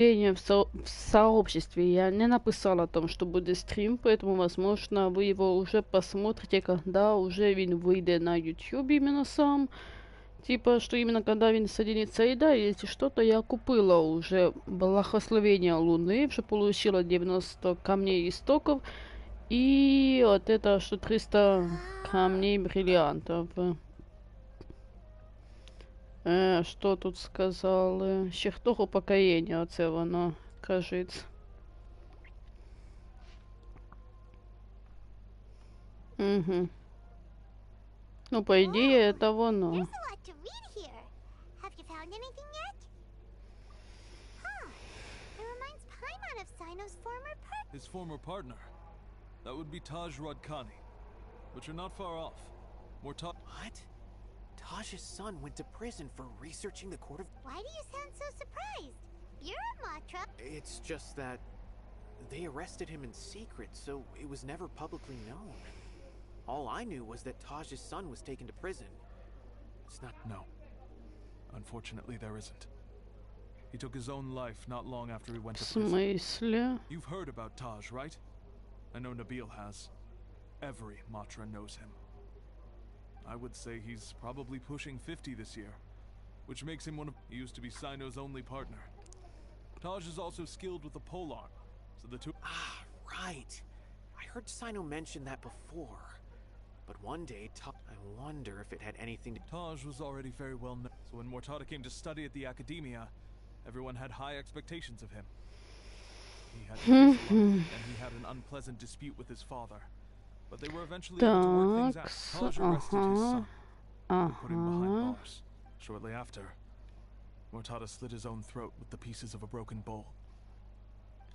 В сообществе я не написала о том, что будет стрим, поэтому, возможно, вы его уже посмотрите, когда уже він выйдет на YouTube именно сам. Типа, что именно когда він соединится. И да, если что-то, я купила уже благословение Луны, уже получила 90 камней истоков. И вот это, что 300 камней бриллиантов. Що тут сказали? Ще хто упокоєння, оце воно, кажеться. Угу. Ну, по ідеї, це воно. His former partner. That would be Taj Rodkani. But you're not far off. More What? Taj's son went to prison for researching the court of... Why do you sound so surprised? You're a Matra. It's just that they arrested him in secret, so it was never publicly known. All I knew was that Taj's son was taken to prison. It's not... No. Unfortunately, there isn't. He took his own life not long after he went to prison. Смысле? You've heard about Taj, right? I know Nabil has. Every Matra knows him. I would say he's probably pushing 50 this year, which makes him one of... He used to be Sino's only partner. Taj is also skilled with the polearm, so the two... Ah, right. I heard Sino mention that before. But one day, I wonder if it had anything to... Taj was already very well known, so when Mortada came to study at the academia, everyone had high expectations of him. He had and he had an unpleasant dispute with his father. But they were eventually able to work things out. Taj arrested his son and put him behind bars. Shortly after, Mortada slit his own throat with the pieces of a broken bowl.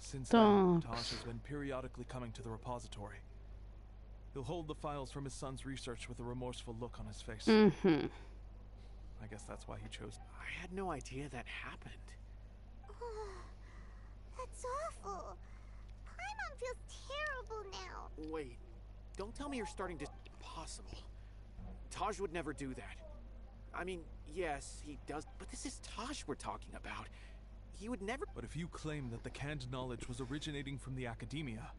Since then, Taj has been periodically coming to the repository. He'll hold the files from his son's research with a remorseful look on his face. I guess that's why he chose. I had no idea that happened. Oh, that's awful. Paimon feels terrible now. Wait. Don't tell me you're starting to... Impossible. Taj would never do that. I mean, yes, he does, but this is Taj we're talking about. He would never... But if you claim that the canned knowledge was originating from the academia,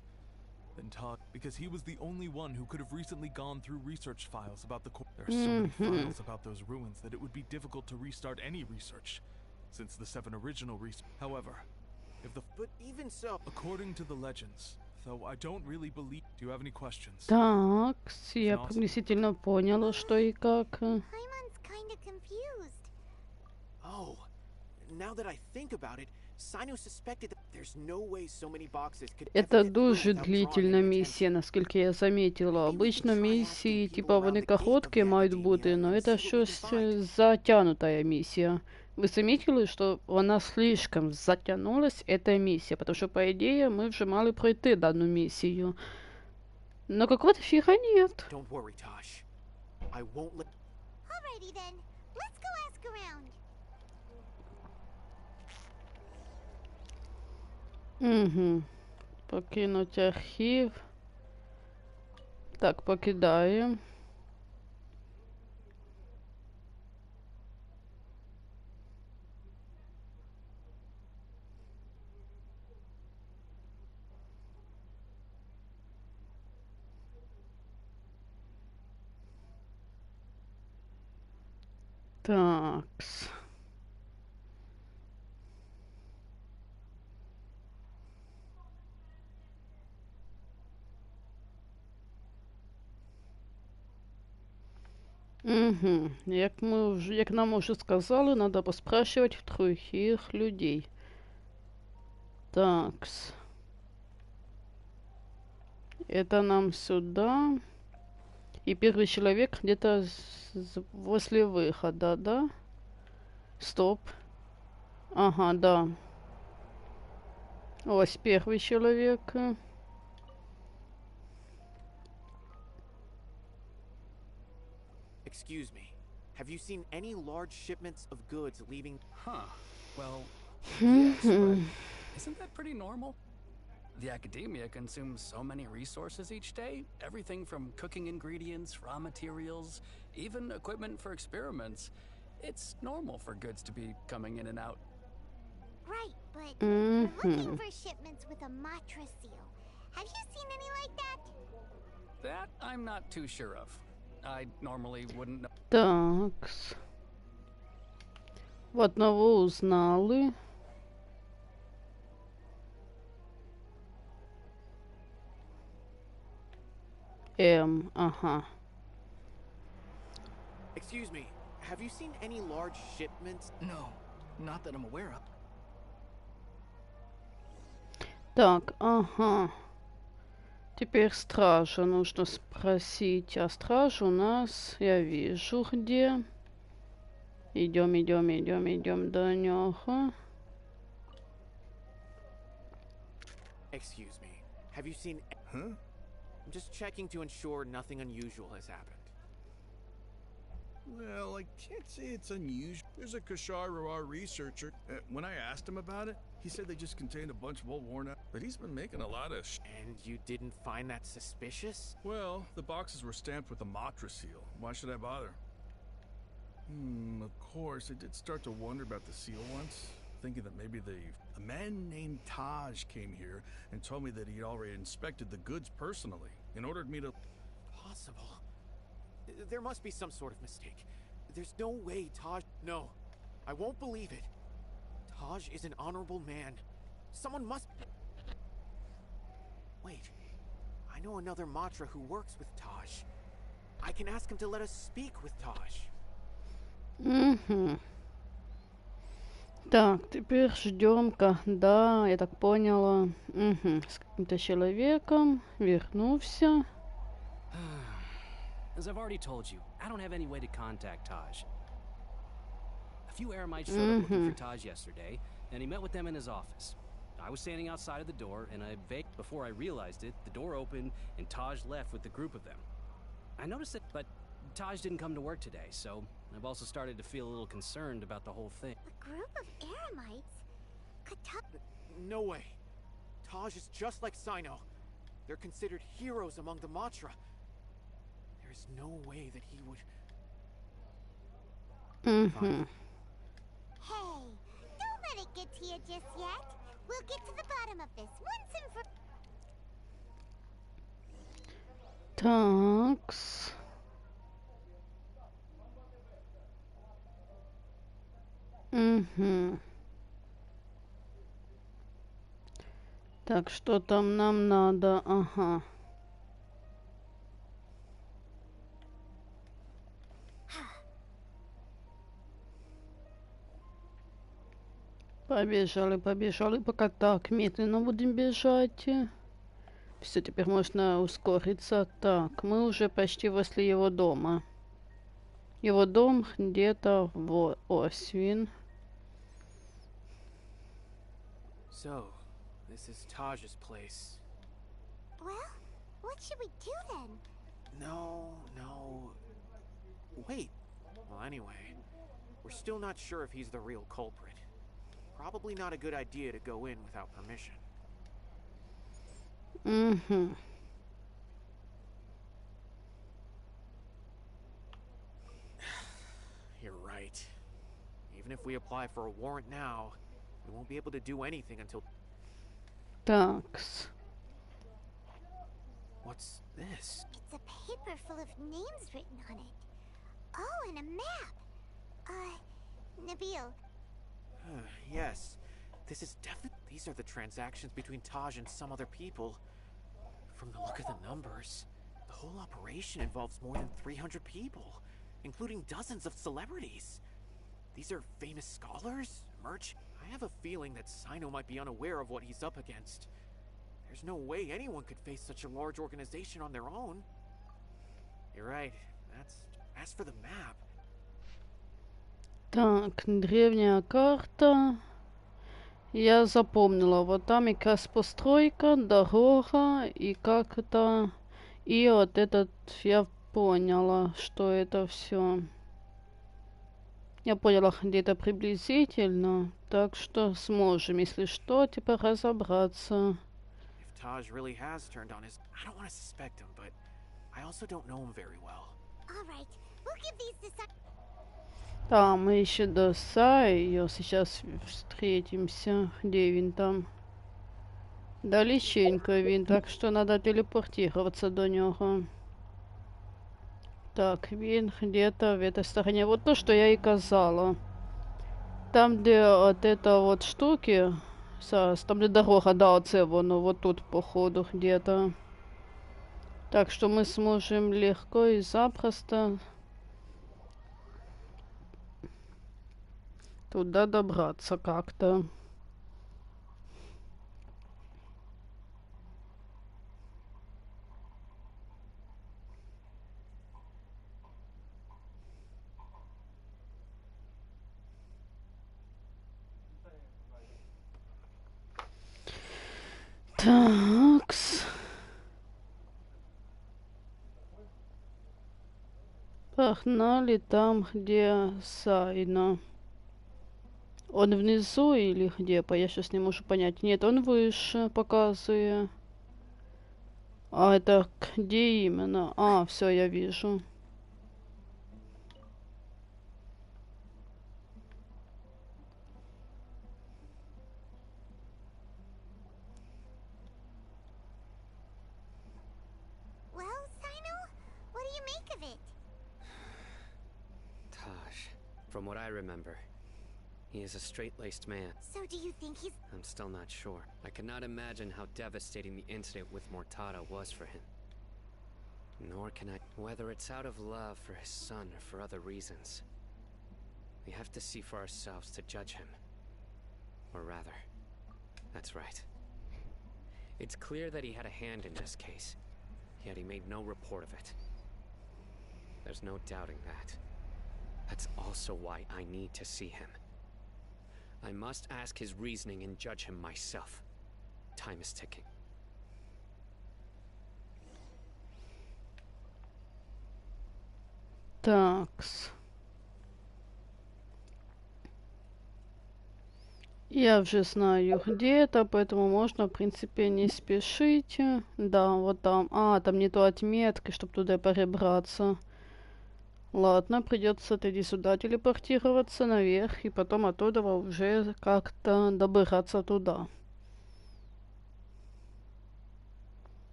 then Taj... Because he was the only one who could have recently gone through research files about the... There are so many files about those ruins that it would be difficult to restart any research, since the 7 original However, if the... But even so... According to the legends... Though I don't really believe. Do you have any questions? Так, я приблизительно поняла, что и как. Paimon's kind of confused. Oh, now that I think about it, Sino suspected that there's no way so many boxes could... Это дуже длительна місія, наскільки я замітила. Обично місії, типа, вони короткі мають бути, но это щось затянутая місія. Вы заметили, что она слишком затянулась, эта миссия, потому что, по идее, мы уже мали пройти данную миссию. Но какого-то фига нет. Угу. Покинуть архив. Так, покидаем. Такс. Угу. Як нам уже сказали, надо поспрашивать в других людей. Такс. Это нам сюда. И первый человек где-то возле выхода, да? Стоп. Ага, да. Ось первый человек. Excuse me. Have you seen any large shipments of goods leaving? Huh. Well, yes, but isn't that pretty normal? The academia consumes so many resources each day. Everything from cooking ingredients, raw materials, even equipment for experiments. It's normal for goods to be coming in and out. Right, but we're looking for shipments with a Matra seal. Have you seen any like that? That I'm not too sure of. I normally wouldn't know. Такс. В одного узнали. Ага. Excuse me, have you seen any large shipments? No, not that I'm aware of. Так, ага. Теперь стража. Нужно спросить. А стража у нас, я вижу, где. Идем до него. Excuse me, have you seen... Huh? I'm just checking to ensure nothing unusual has happened. Well, I can't say it's unusual. There's a Kashar, our researcher. When I asked him about it, he said they just contained a bunch of old worn out. But he's been making a lot of And you didn't find that suspicious? Well, the boxes were stamped with the Matra seal. Why should I bother? Of course, I did start to wonder about the seal once, thinking that maybe a man named Taj came here and told me that he'd already inspected the goods personally and ordered me to... Possible. There must be some sort of mistake. There's no way Taj... No, I won't believe it. Taj is an honorable man. Someone must... Wait, I know another Matra who works with Taj. I can ask him to let us speak with Taj. Так, теперь ждем, когда, я так поняла, с каким-то человеком вернулся. As I've already told you, I don't have any way to contact Taj. A few Eremites showed up looking for Taj yesterday, and he met with them in his office. I was standing outside of the door, and before I realized it, the door opened, and Taj left with the group of them. I noticed it, but Taj didn't come to work today, so I've also started to feel a little concerned about the whole thing. A group of Eremites? Could No way. Taj is just like Sino. They're considered heroes among the Matra. There's no way that he would... Hey, don't let it get to you just yet. We'll get to the bottom of this once and for... Такс. Так, что там нам надо? Ага. Побежали, пока так медленно будем бежать. Все, теперь можно ускориться. Так, мы уже почти возле его дома. Его дом где-то в Освин. So, this is Taj's place. Well, what should we do then? No. Wait. Well, anyway, we're still not sure if he's the real culprit. Probably not a good idea to go in without permission. You're right. Even if we apply for a warrant now, we won't be able to do anything until... Такс. What's this? It's a paper full of names written on it. Oh, and a map. Nabil. Yes. This is definitely... These are the transactions between Taj and some other people. From the look of the numbers, the whole operation involves more than 300 people, including dozens of celebrities. These are famous scholars, I have a feeling that Sino might be unaware of what he's up against. There's no way anyone could face such a large organization on their own. You're right. As for the map. Так, древняя карта. Я запомнила. Вот там как раз постройка, дорога и как это... И вот этот... Я поняла, что это все. Я поняла где-то приблизительно. Так что сможем, если что, типа разобраться. If Taj really has turned on his... I don't want to suspect him, but I also don't know him very well. All right, we'll give these to... Там мы еще до Саю сейчас встретимся. Где він там? Далеченько він, так що надо телепортироваться до нього. Так, він где-то в этой стороне. Вот то, что я и казала. Там, где вот это вот штуки, там, где дорога, да, оце воно, вот тут, походу, где-то. Так что мы сможем легко и запросто туда добраться как-то. Такс. Погнали там, где Сайна. Он внизу или где? Я сейчас не могу понять. Нет, он выше показывает. А это где именно? А, все, я вижу. Well, Sino, what do you make of it? Taj, from what I remember, he is a straight-laced man. So do you think he's... I'm still not sure. I cannot imagine how devastating the incident with Mortada was for him. Nor can I... Whether it's out of love for his son or for other reasons, we have to see for ourselves to judge him. Or rather, that's right. It's clear that he had a hand in this case, yet he made no report of it. There's no doubting that. That's also why I need to see him. I must ask his reasoning and judge him myself. Time is ticking. Такс. Я уже знаю, где это, поэтому можно, в принципе, не спешить. Да, вот там. А, там нету отметки, чтобы туда перебраться. Ладно, придется тогда сюда телепортироваться наверх, и потом оттуда уже как-то добираться туда.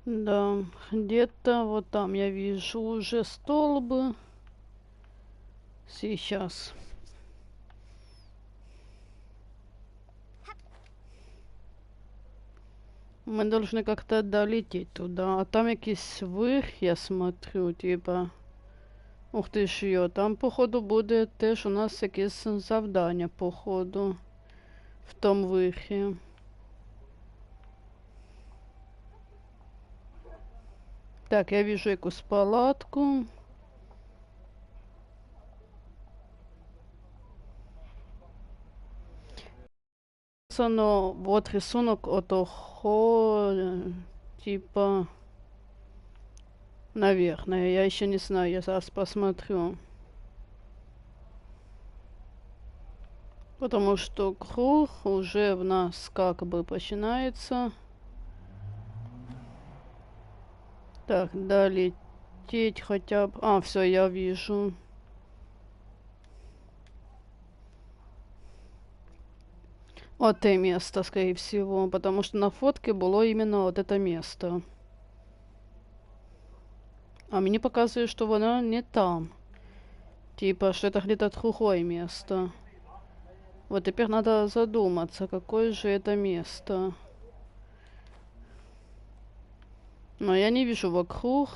Да, где-то вот там я вижу уже столбы. Сейчас. Мы должны как-то долететь туда. А там якийсь вирх, я смотрю, типа. Ух ти ж йо, там, походу, буде теж у нас якесь завдання, походу, в тому вирхі. Так, я вижу якусь палатку. Но вот рисунок отого, типа, наверное, я еще не знаю, я зараз посмотрю. Потому что круг уже в нас как бы начинается. Так, долететь хотя бы... А, все, я вижу. Вот это место, скорее всего. Потому что на фотке было именно вот это место. А мне показывает, что оно не там. Типа, что это где-то другое место. Вот теперь надо задуматься, какое же это место. Но я не вижу вокруг.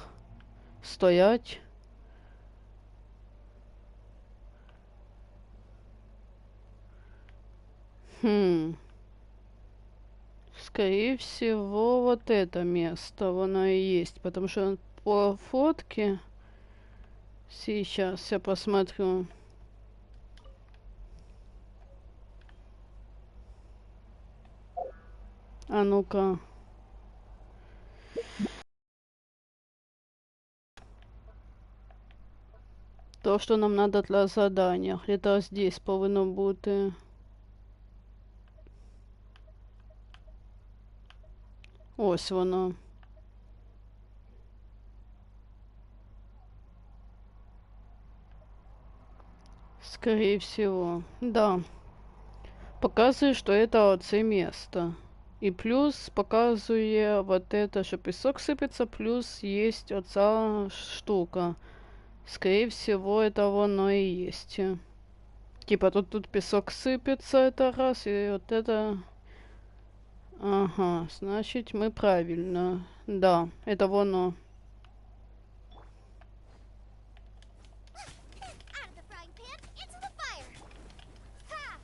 Стоять. Скорее всего, вот это место, оно и есть. Потому что по фотке... Сейчас я посмотрю. А ну-ка. То, что нам надо для задания. Где-то здесь повинно бути. Ось воно. Скорее всего. Да. Показывает, что это оце место. И плюс показывает вот это, что песок сыпется, плюс есть оца штука. Скорее всего, это оно и есть. Типа тут песок сыпется, это раз, и вот это... Ага, значит, мы правильно. Да, это оно. Out of the frying pan, into the fire. Ha!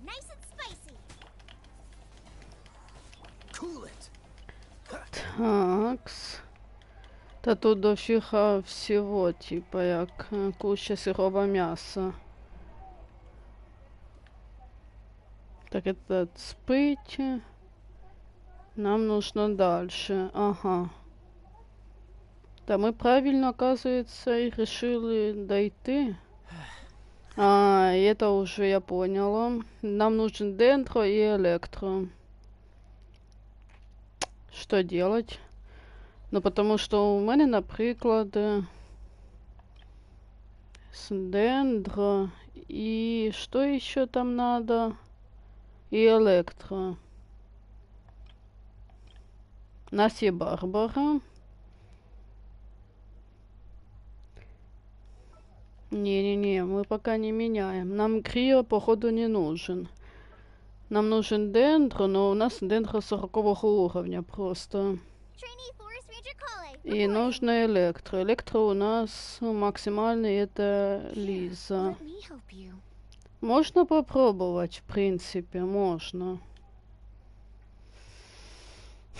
Nice and spicy. Cool it. Такс. Та тут дофіга всього, типа, як куча сирого м'яса. Так, этот спить. Нам нужно дальше. Ага. Да, мы правильно, оказывается, и решили дойти. А, это уже я поняла. Нам нужен дендро и электро. Что делать? Ну, потому що у мене, наприклад, з дендро і що ще там надо? І електро. У нас є Барбара. Не-не-не, мы пока не меняем. Нам Крио, походу, не нужен. Нам нужен дендро, но у нас дендро 40 уровня просто. И нужно электро. Электро у нас максимальный, это Лиза. Можно попробовать, в принципе, можно.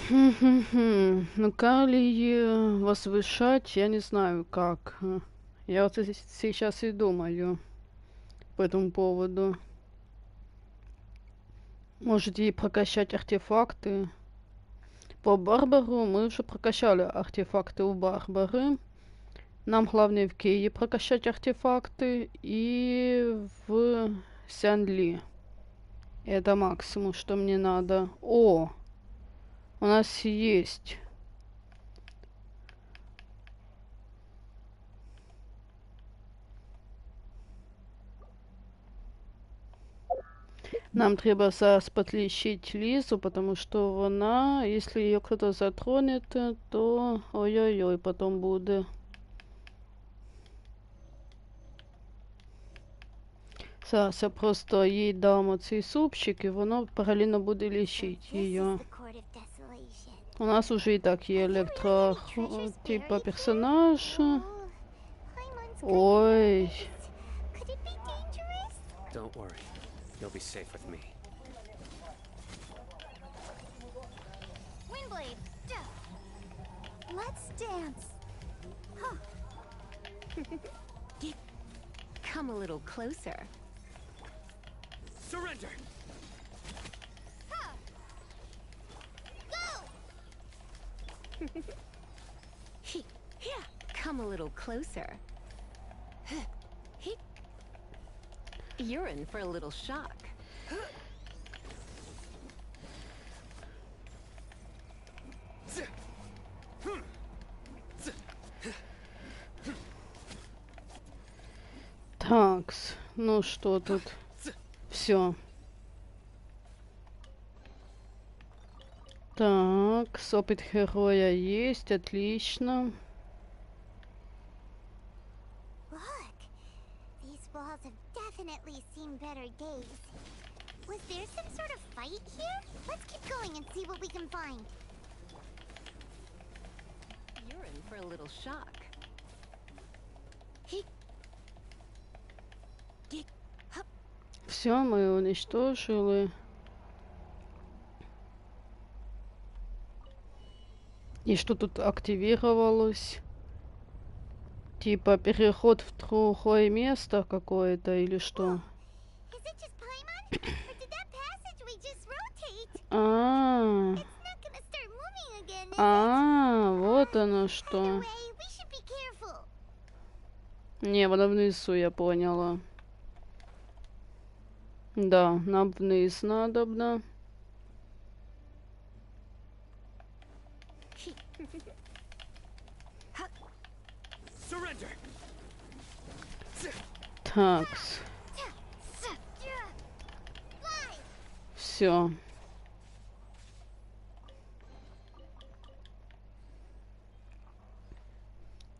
Ну, калий возвышать, я не знаю как. Я вот сейчас и думаю по этому поводу. Может, ей прокачать артефакты. По Барбару мы уже прокачали артефакты у Барбары. Нам главное в Кее прокачать артефакты и в Сянли. Это максимум, что мне надо. О! У нас есть. Нам треба зараз подлечить Лизу, потому что она, если ее кто-то затронет, то ой-ой-ой, потом будет. Зараз я просто їй дам оцей супчик, і воно паралельно буде лечить її. У нас уже и так є електро, типа персонаж. Ой. Don't worry. You'll be safe with me. Windblade, let's dance. Huh. Come a little closer. Surrender. Huh. Go. Here, come a little closer. You're in for a little shock. Такс, ну что тут? Все. Так, опыт героя есть, отлично. Look, these walls have definitely seen better days. Was there some sort of fight here? Let's keep going and see what we can find. You're in for a little shock. Все, мы уничтожили. И что тут активировалось? Типа переход в другое место какое-то или что? Is it just Paimon? Or did that passageway just rotate? А, It's not gonna start moving again, is it? вот оно Either что. way, we should be careful. Не, воно внизу, я поняла. Да, нам вниз надобно. Такс. Все.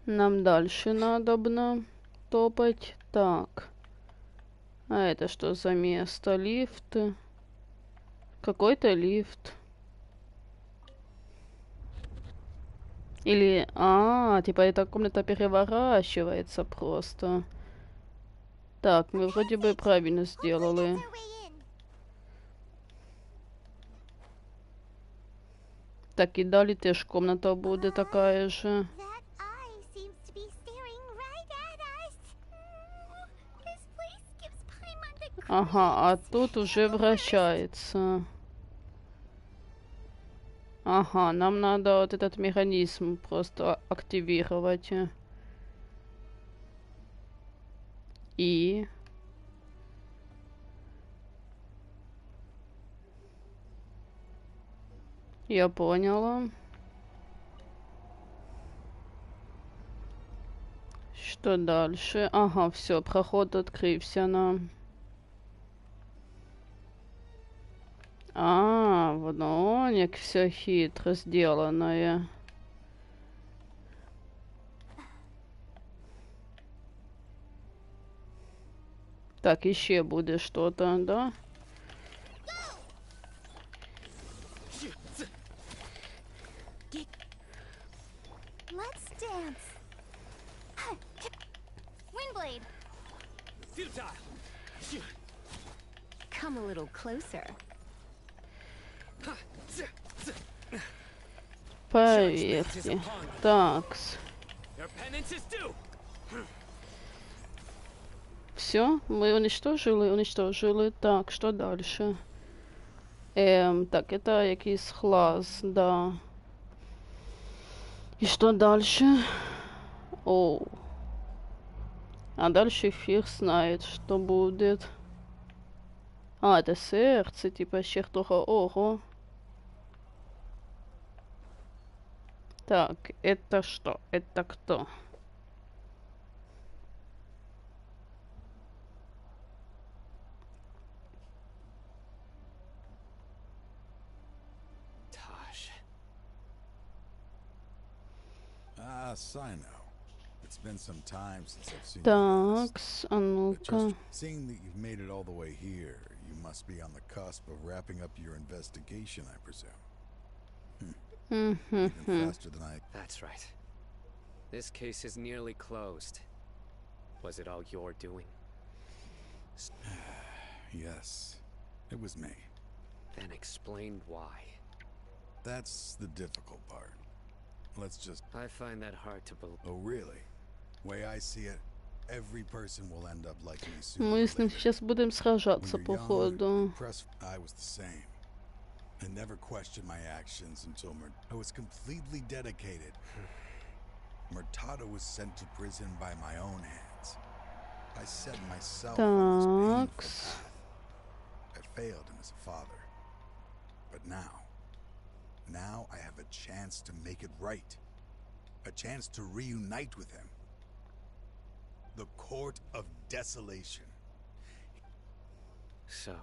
Нам дальше надобно топать. Так. А это что за место? Лифт. Какой-то лифт. Или... типа эта комната переворачивается просто. Так, мы вроде бы правильно сделали. Так, и далі теж комната буде такая же. Ага, а тут уже вращается. Ага, нам надо вот этот механизм просто активировать. И... Я поняла. Что дальше? Ага, все, проход открылся нам. Воно як все хитро сделанное. Так, еще будет что-то, да? Come a little closer. Поверьте. Такс. Все, мы уничтожили. Так, что дальше? Так, это якийсь класс, да. И что дальше? Оу. А дальше фиг знает, что будет. Это сердце, типа ще того. Ого. Так, это что? Это кто? Sino. It's been some time since I've seen you. Такс, а ну-ка. Seeing that you've made it all the way here, you must be on the cusp of wrapping up your investigation, I presume. Even faster than I... That's right. This case is nearly closed. Was it all your doing? Yes, it was me. Then explain why. That's the difficult part. Let's just... I find that hard to believe. Oh, really? Way I see it, every person will end up like me soon. Мы с ним сейчас будем сражаться, походу. I was the same. I never questioned my actions until I was completely dedicated. Murtada was sent to prison by my own hands. I set myself on this painful path. I failed him as a father. But now I have a chance to make it right. A chance to reunite with him. The Court of Desolation. So.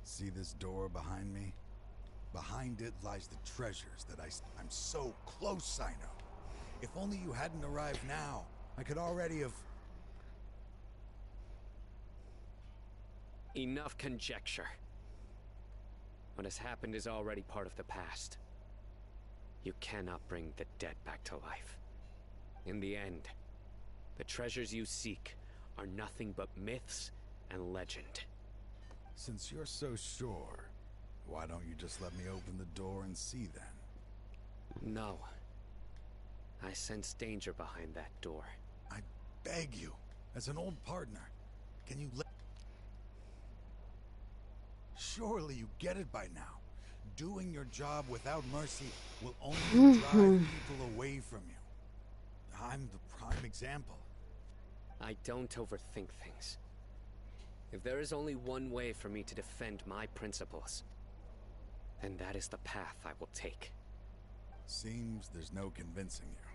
See this door behind me? Behind it lies the treasures that I'm so close, Sino. If only you hadn't arrived now, I could already have... Enough conjecture. What has happened is already part of the past. You cannot bring the dead back to life. In the end, the treasures you seek are nothing but myths and legend. Since you're so sure, why don't you just let me open the door and see then? No. I sense danger behind that door. I beg you, as an old partner, can you let... Surely you get it by now. Doing your job without mercy will only drive people away from you. I'm the prime example. I don't overthink things. If there is only one way for me to defend my principles, then that is the path I will take. Seems there's no convincing you.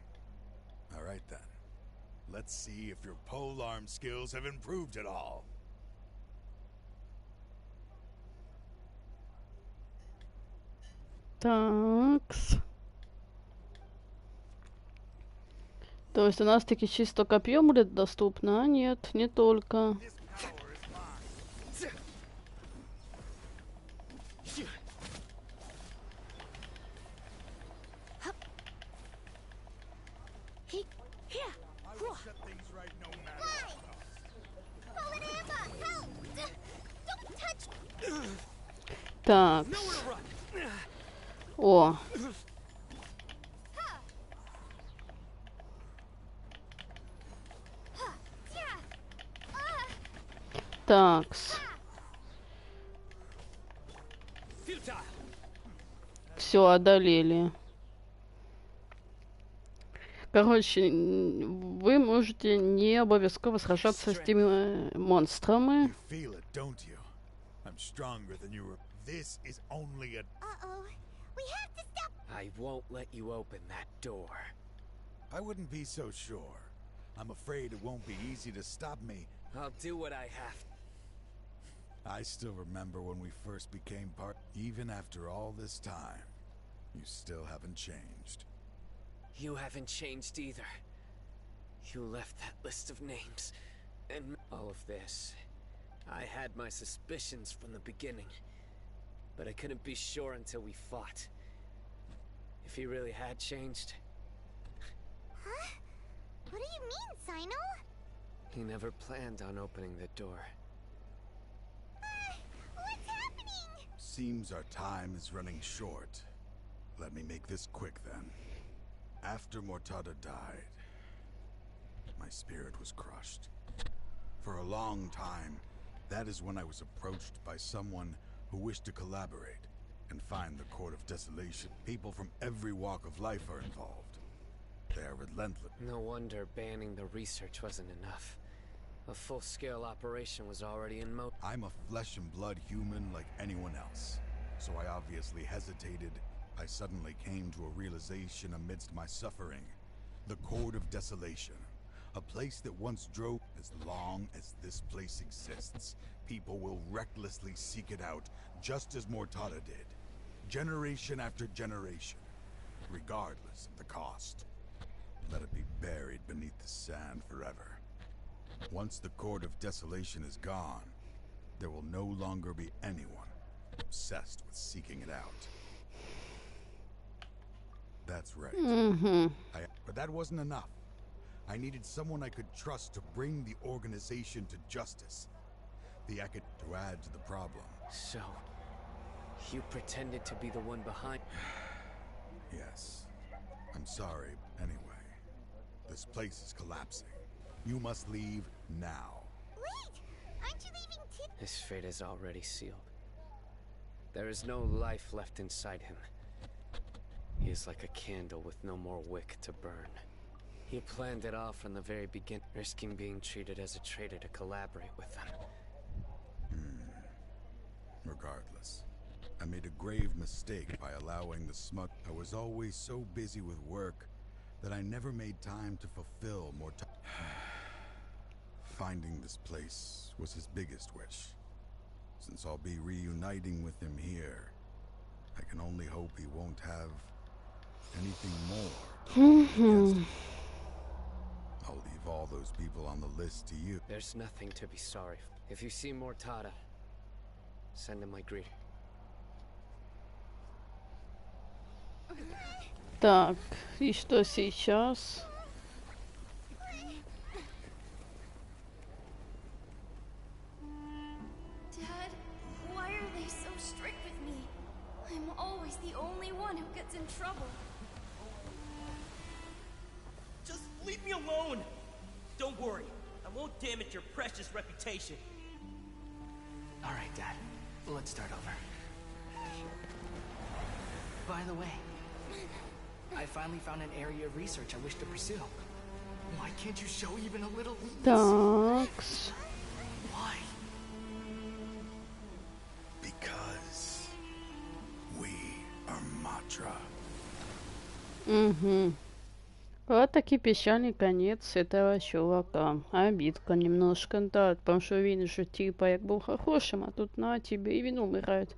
All right then. Let's see if your polearm skills have improved at all. Такс. То есть у нас таки чисто копье будет доступно? А нет, не только. Так. О. Такс. Все, одолели. Короче, вы можете не обовязково сражаться с теми монстрами. This is only a... Uh-oh. We have to stop. I won't let you open that door. I wouldn't be so sure. I'm afraid it won't be easy to stop me. I'll do what I have. I still remember when we first became part. Even after all this time, you still haven't changed. You haven't changed either. You left that list of names and all of this. I had my suspicions from the beginning. But I couldn't be sure until we fought. If he really had changed... Huh? What do you mean, Sino? He never planned on opening the door. What's happening? Seems our time is running short. Let me make this quick then. After Mortada died, my spirit was crushed. For a long time, that is when I was approached by someone who wish to collaborate and find the Court of Desolation. People from every walk of life are involved. They are relentless. No wonder banning the research wasn't enough. A full-scale operation was already in motion. I'm a flesh and blood human like anyone else, so I obviously hesitated. I suddenly came to a realization amidst my suffering. The Court of Desolation. A place that once drove. As long as this place exists, people will recklessly seek it out, just as Mortada did. Generation after generation, regardless of the cost. Let it be buried beneath the sand forever. Once the Court of Desolation is gone, there will no longer be anyone obsessed with seeking it out. That's right. But that wasn't enough. I needed someone I could trust to bring the organization to justice. The Acad to add to the problem. So, you pretended to be the one behind... Yes. I'm sorry, anyway. This place is collapsing. You must leave now. Wait! Aren't you leaving too? His fate is already sealed. There is no life left inside him. He is like a candle with no more wick to burn. He planned it all from the very beginning, risking being treated as a traitor to collaborate with them. Regardless, I made a grave mistake by allowing the smut. I was always so busy with work that I never made time to fulfill more time. Finding this place was his biggest wish. Since I'll be reuniting with him here, I can only hope he won't have anything more against him. I'll leave all those people on the list to you. There's nothing to be sorry for. If you see Mortada, send him my greeting. Так, и что сейчас? Dad, why are they so strict with me? I'm always the only one who gets in trouble. Just leave me alone! Don't worry, I won't damage your precious reputation. Alright, Dad. Let's start over. By the way, I finally found an area of research I wish to pursue. Why can't you show even a little leniency? Такс. Why? Because we are Matra. Вот таки печальный конец этого чувака. Обидка немножко, да, потому що він же типа як був хорошим, а тут на тебе и він умирает.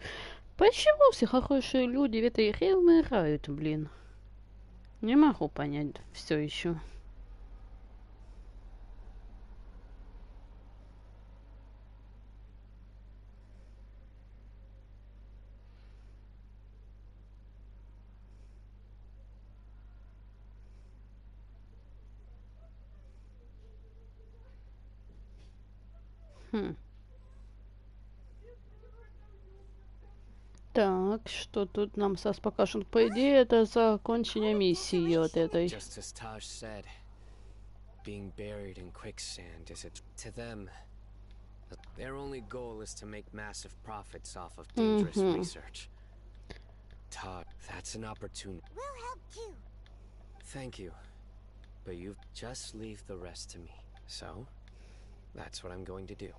Почему все хорошие люди в этой игре умирают, блин? Не могу понять все еще. Так, что тут нам сейчас покажут? По идее, это закончение миссии вот этой. Just as Taj said, being buried in quicksand is it to them. Their only goal is to make massive profits off of dangerous research. Todd, that's an opportunity. We'll help too. Thank you. But you just leave the rest to me. So, that's what I'm going to do.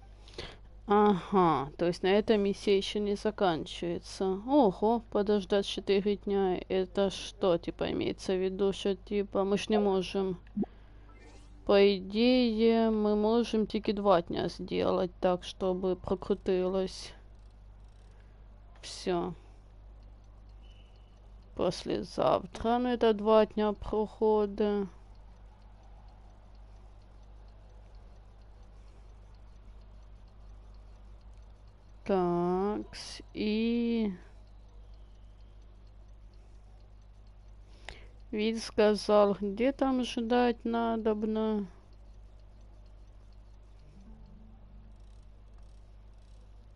Ага, то есть на этом миссия еще не заканчивается. Ого, подождать 4 дня. Это что, типа, имеется в виду, что, типа, мы ж не можем... По идее, мы можем только 2 дня сделать так, чтобы прокрутилось. Все. Послезавтра, ну это 2 дня прохода. Так, и... Вид сказал, где там ждать надобно.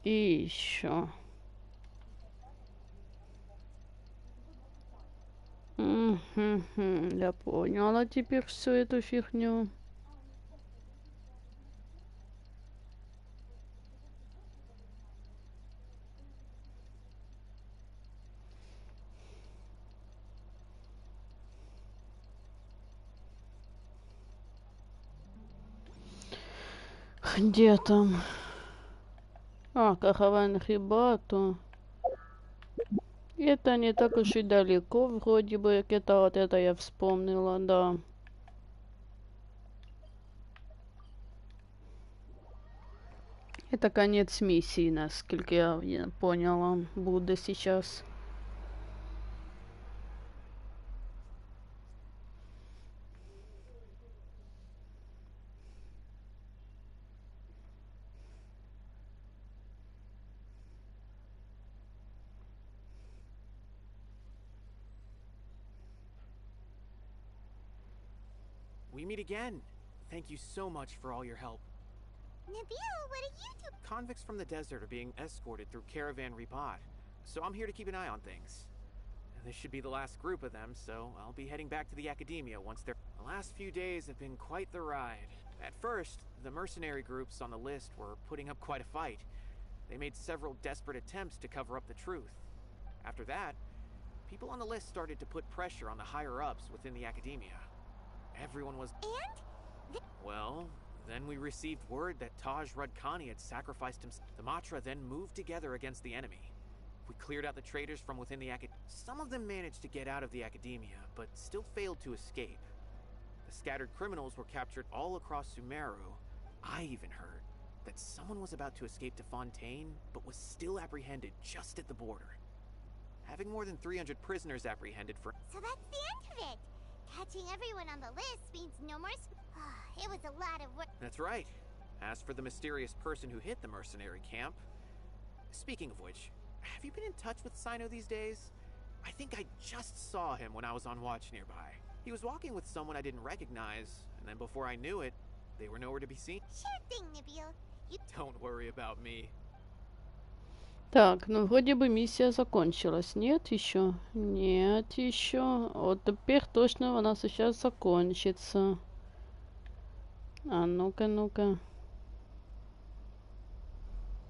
И еще. Я поняла теперь всю эту фигню. Где там? А, караван рыбату. Это не так уж и далеко, вроде бы. Это вот это я вспомнила, да. Это конец миссии, насколько я поняла. Буду сейчас. We meet again. Thank you so much for all your help. Nabil, what are you doing? Convicts from the desert are being escorted through Caravan Ribat, so I'm here to keep an eye on things. This should be the last group of them, so I'll be heading back to the Academia once they're... The last few days have been quite the ride. At first, the mercenary groups on the list were putting up quite a fight. They made several desperate attempts to cover up the truth. After that, people on the list started to put pressure on the higher-ups within the Academia. Everyone was... And? Well, then we received word that Taj Rudkani had sacrificed himself. The Matra then moved together against the enemy. We cleared out the traitors from within the Academia. Some of them managed to get out of the Academia, but still failed to escape. The scattered criminals were captured all across Sumeru. I even heard that someone was about to escape to Fontaine, but was still apprehended just at the border. Having more than 300 prisoners apprehended for... So that's the end of it. Catching everyone on the list means no more... It was a lot of work. That's right. As for the mysterious person who hit the mercenary camp... Speaking of which, have you been in touch with Sino these days? I think I just saw him when I was on watch nearby. He was walking with someone I didn't recognize, and then before I knew it, they were nowhere to be seen. Sure thing, Nabil. You... Don't worry about me. Так, ну вроде бы миссия закончилась. Нет еще? Нет еще. Вот теперь точно она сейчас закончится. А ну-ка, ну-ка.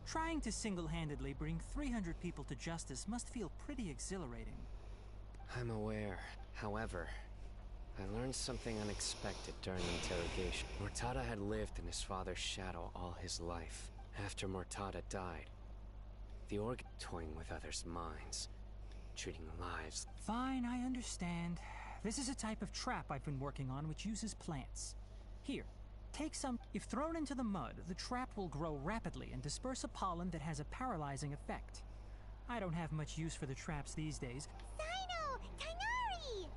Trying to single-handedly bring 300 people to justice must feel pretty exhilarating. I'm aware. However, I learned something unexpected during interrogation. Mortada had lived in his father's shadow all his life. After Mortada died, the org toying with others' minds, treating lives. Fine, I understand. This is a type of trap I've been working on which uses plants. Here, take some. If thrown into the mud, the trap will grow rapidly and disperse a pollen that has a paralyzing effect. I don't have much use for the traps these days. Sino! Tighnari!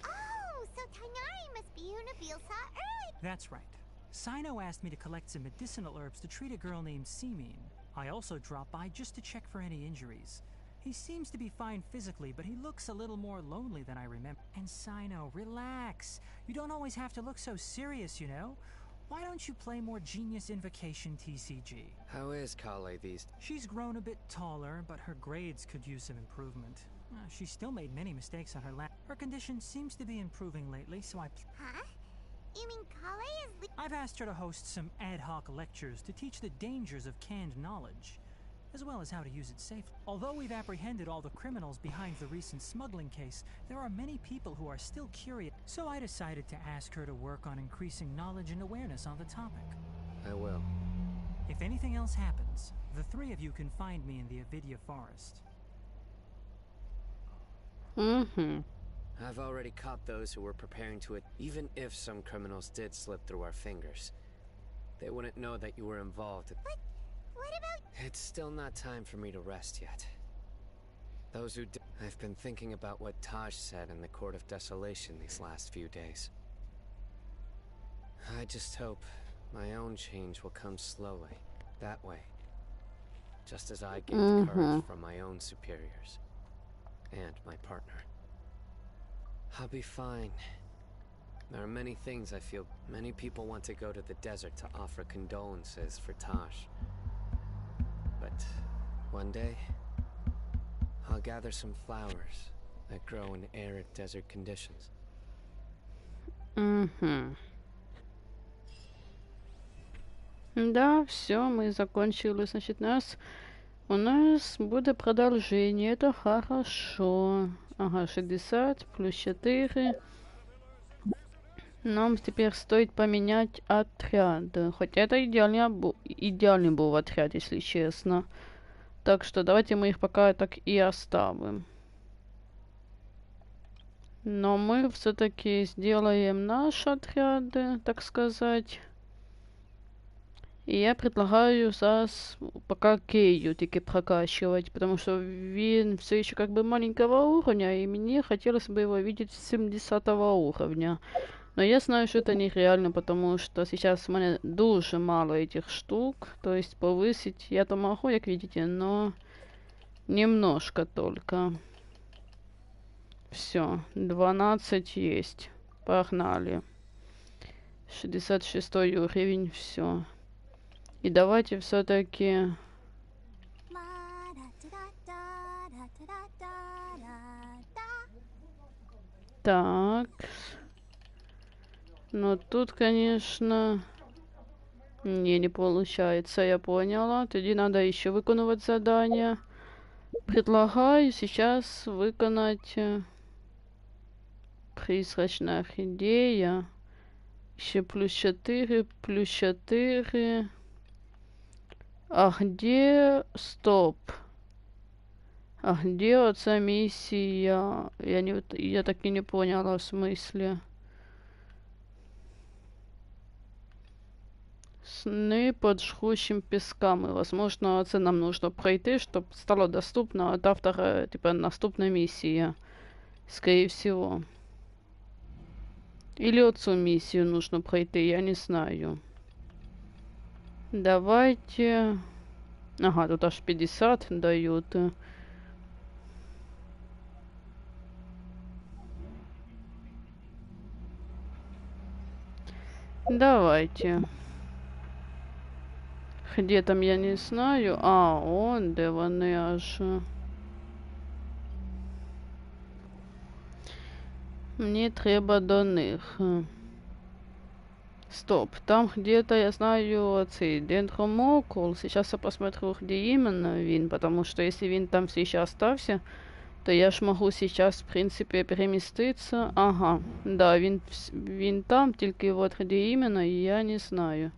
Oh, so Tighnari must be who Nabil saw earlier. That's right. Sino asked me to collect some medicinal herbs to treat a girl named Simin. I also dropped by just to check for any injuries. He seems to be fine physically, but he looks a little more lonely than I remember. And Sino, relax. You don't always have to look so serious, you know? Why don't you play more Genius Invocation TCG? How is Kale these? She's grown a bit taller, but her grades could use some improvement. She still made many mistakes on her lab. Her condition seems to be improving lately, so Huh? You mean Kale is I've asked her to host some ad hoc lectures to teach the dangers of canned knowledge, as well as how to use it safely. Although we've apprehended all the criminals behind the recent smuggling case, there are many people who are still curious, so I decided to ask her to work on increasing knowledge and awareness on the topic. I will. If anything else happens, the three of you can find me in the Avidya forest. I've already caught those who were preparing to it. Even if some criminals did slip through our fingers, they wouldn't know that you were involved. But what about... It's still not time for me to rest yet. Those who did... I've been thinking about what Taj said in the Court of Desolation these last few days. I just hope my own change will come slowly, that way. Just as I gained courage from my own superiors. And my partner. I'll be fine. There are many things I feel. Many people want to go to the desert to offer condolences for Taj. But one day, I'll gather some flowers that grow in arid desert conditions. Да, все, мы закончили. Значит, у нас будет продолжение. Это хорошо. Ага, 60 плюс 4. Нам теперь стоит поменять отряд. Хотя это идеальный был отряд, если честно. Так что давайте мы их пока так и оставим. Но мы все-таки сделаем наш отряд, так сказать. І я предлагаю зараз пока Кею таки прокачивать, потому что він все еще как бы маленького уровня, и мне хотелось бы его видеть 70 уровня. Но я знаю, что это нереально, потому что сейчас у меня дуже мало этих штук, то есть повысить я-то могу, как видите, но немножко только. Все, 12 есть. Погнали. 66 уровень, все. И давайте все-таки... Так. Но тут, конечно... Не получается, я поняла. Тоді надо еще виконувати задание. Предлагаю сейчас виконать... Призрачная орхидея. Еще плюс 4, плюс 4... А где... Стоп. А где оця миссия? Я так и не поняла в смысле. Сны под жгущим песками. Возможно, это нам нужно пройти, чтобы стало доступно от автора, типа, наступная миссия. Скорее всего. Или отцу миссию нужно пройти, я не знаю. Давайте... Ага, тут аж 50 дают. Давайте. Где там, я не знаю. А, он, де вони аж. Мне треба до них. Стоп, там где-то, я знаю, цей дендромокул. Сейчас я посмотрю, где именно він, потому что если він там все еще остався, то я ж могу сейчас, в принципе, переместиться. Ага, да, він там, тільки вот где именно, я не знаю.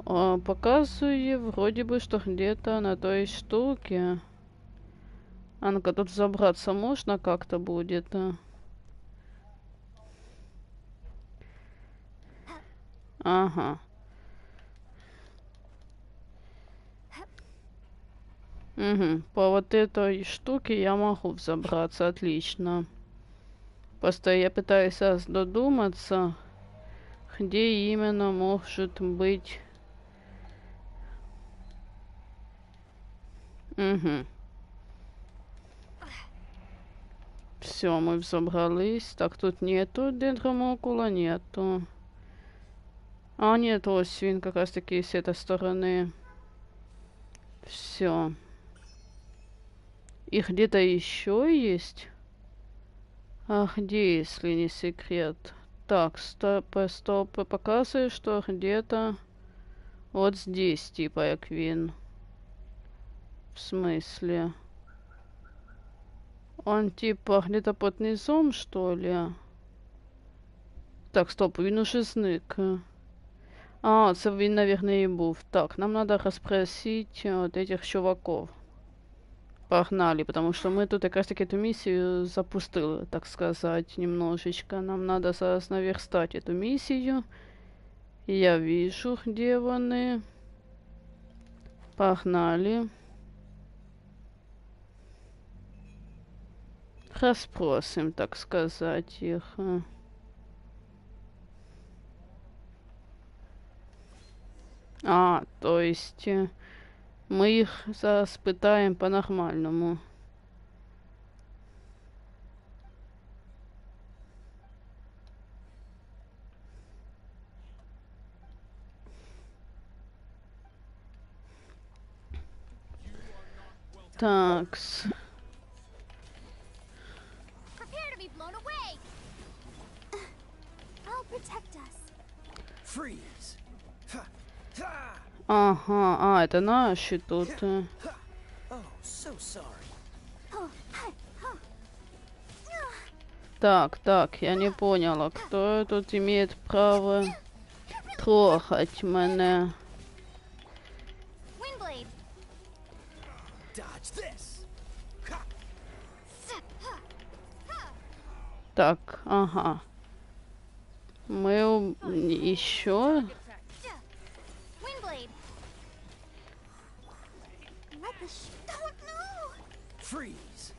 Показывает, вроде бы, что где-то на той штуке. А ну-ка, тут забраться можно как-то будет? Ага. Угу. По вот этой штуке я могу взобраться, отлично. Просто я пытаюсь додуматься, где именно может быть... Угу. Все, мы взобрались. Так, тут нету дендромокула, нету. А, нет, вот свин как раз таки с этой стороны. Все. И где-то еще есть? А где, если не секрет? Так, стоп, показывает, что где-то вот здесь, типа, Эквин. В смысле? Он типа где-то под низом, что ли? Так, стоп, він уже зник. А, це він, наверное, и був. Так, нам надо расспросить вот этих чуваков. Погнали, потому что мы тут как раз таки эту миссию запустили, так сказать, немножечко. Нам надо зараз наверстать эту миссию. Я вижу, где вони. Погнали. Расспросим, так сказать, их. А, то есть мы их зараз пытаем по-нормальному. Такс. Prepare to be blown away. I'll protect us. Freeze. Ага, а, это наши тут. Oh, so sorry. Так, я не поняла, кто тут имеет право трогать меня. Windblade. Dodge this. Так, ага. Мы еще... Windblade. Let the don't know. Freeze.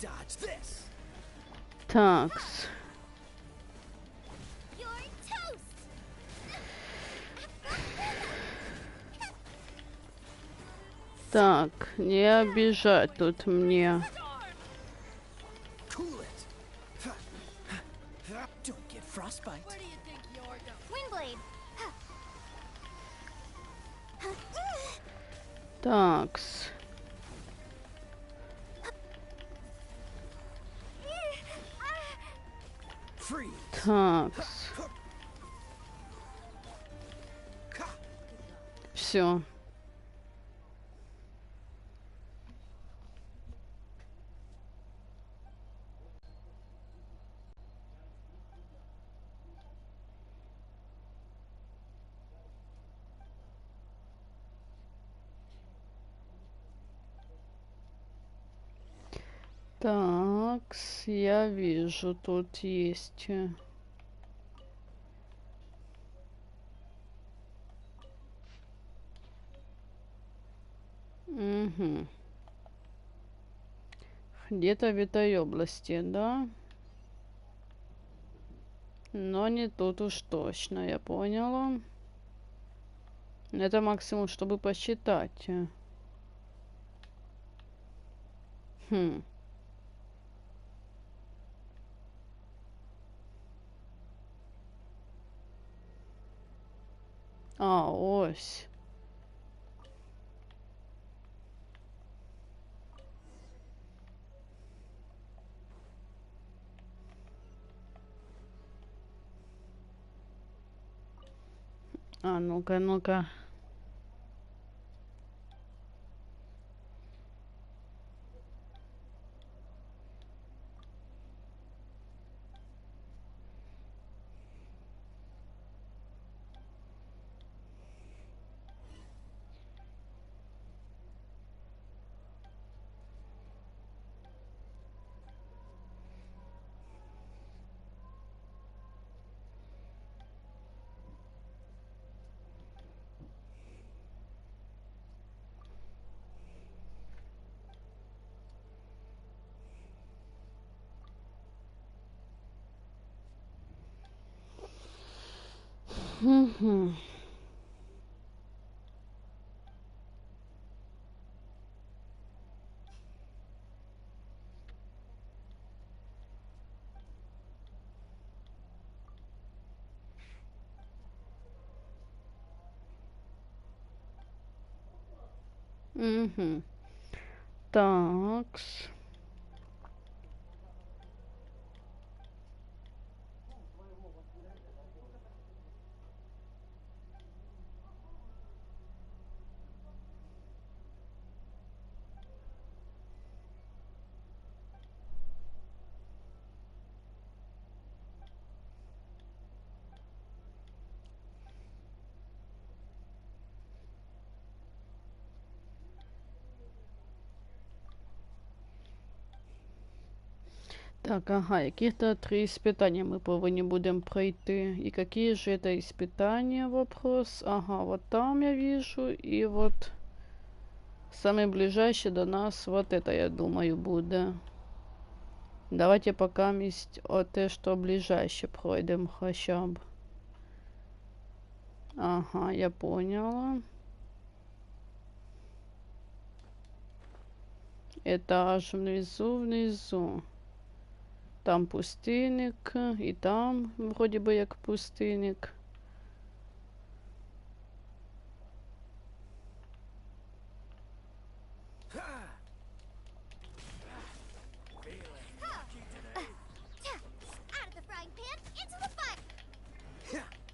Dodge this. Такс. You're toast. Так, не обижать тут мне. Cool it. Don't get frostbite. Where do you think you're going? Windblade. Такс. Freeze. Такс. Все. Такс, я вижу, тут есть. Угу. Где-то в этой области, да? Но не тут уж точно, я поняла. Это максимум, чтобы посчитать. Хм. А, ось. А, ну-ка, ну-ка. Угу. Такс. Так, ага, яких-то 3 іспитання ми повинні будемо пройти. І які же это испытания, вопрос? Ага, вот там я вижу, и вот самый ближайший до нас, вот это, я думаю, буде. Давайте пока мість те, що ближайше пройдем хоча б. Ага, я поняла. Это аж внизу. Там пустынник, и там вроде бы як пустынник.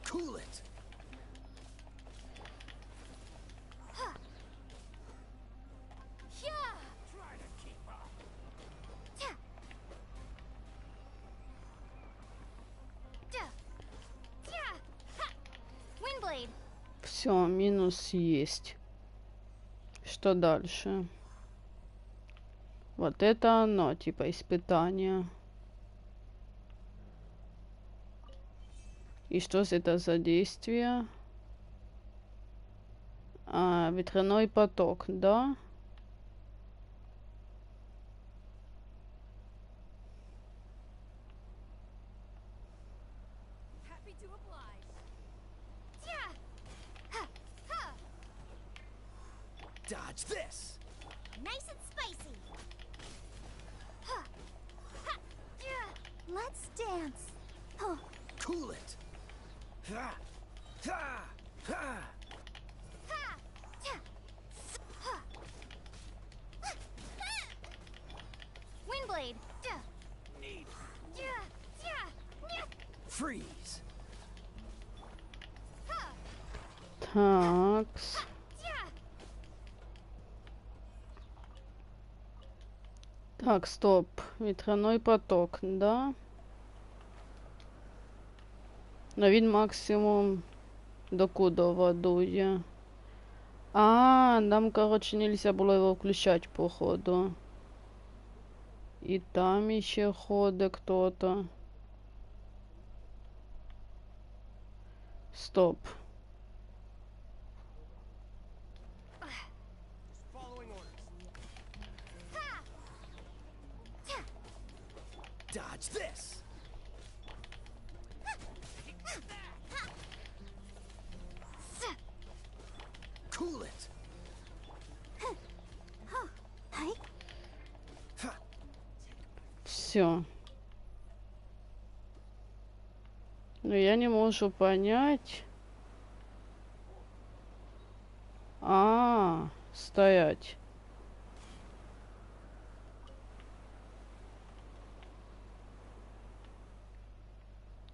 Cool it. Все, минус есть. Что дальше? Вот это оно, типа испытание. И что это за действие? А, ветряной поток, да? Dodge this. Nice and spicy. Let's dance. Cool it. Windblade. Need. Freeze. Такс. Так, стоп. Ветряной поток, да? Но він максимум докуда водує. А, нам, короче, нельзя было его включать, походу. И там еще ходит кто-то. Стоп. Dodge this. Cool it. Все. Но я не могу понять. Стоять.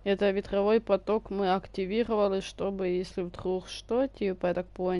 Это ветровой поток мы активировали, чтобы, если вдруг что, типа, я так понял.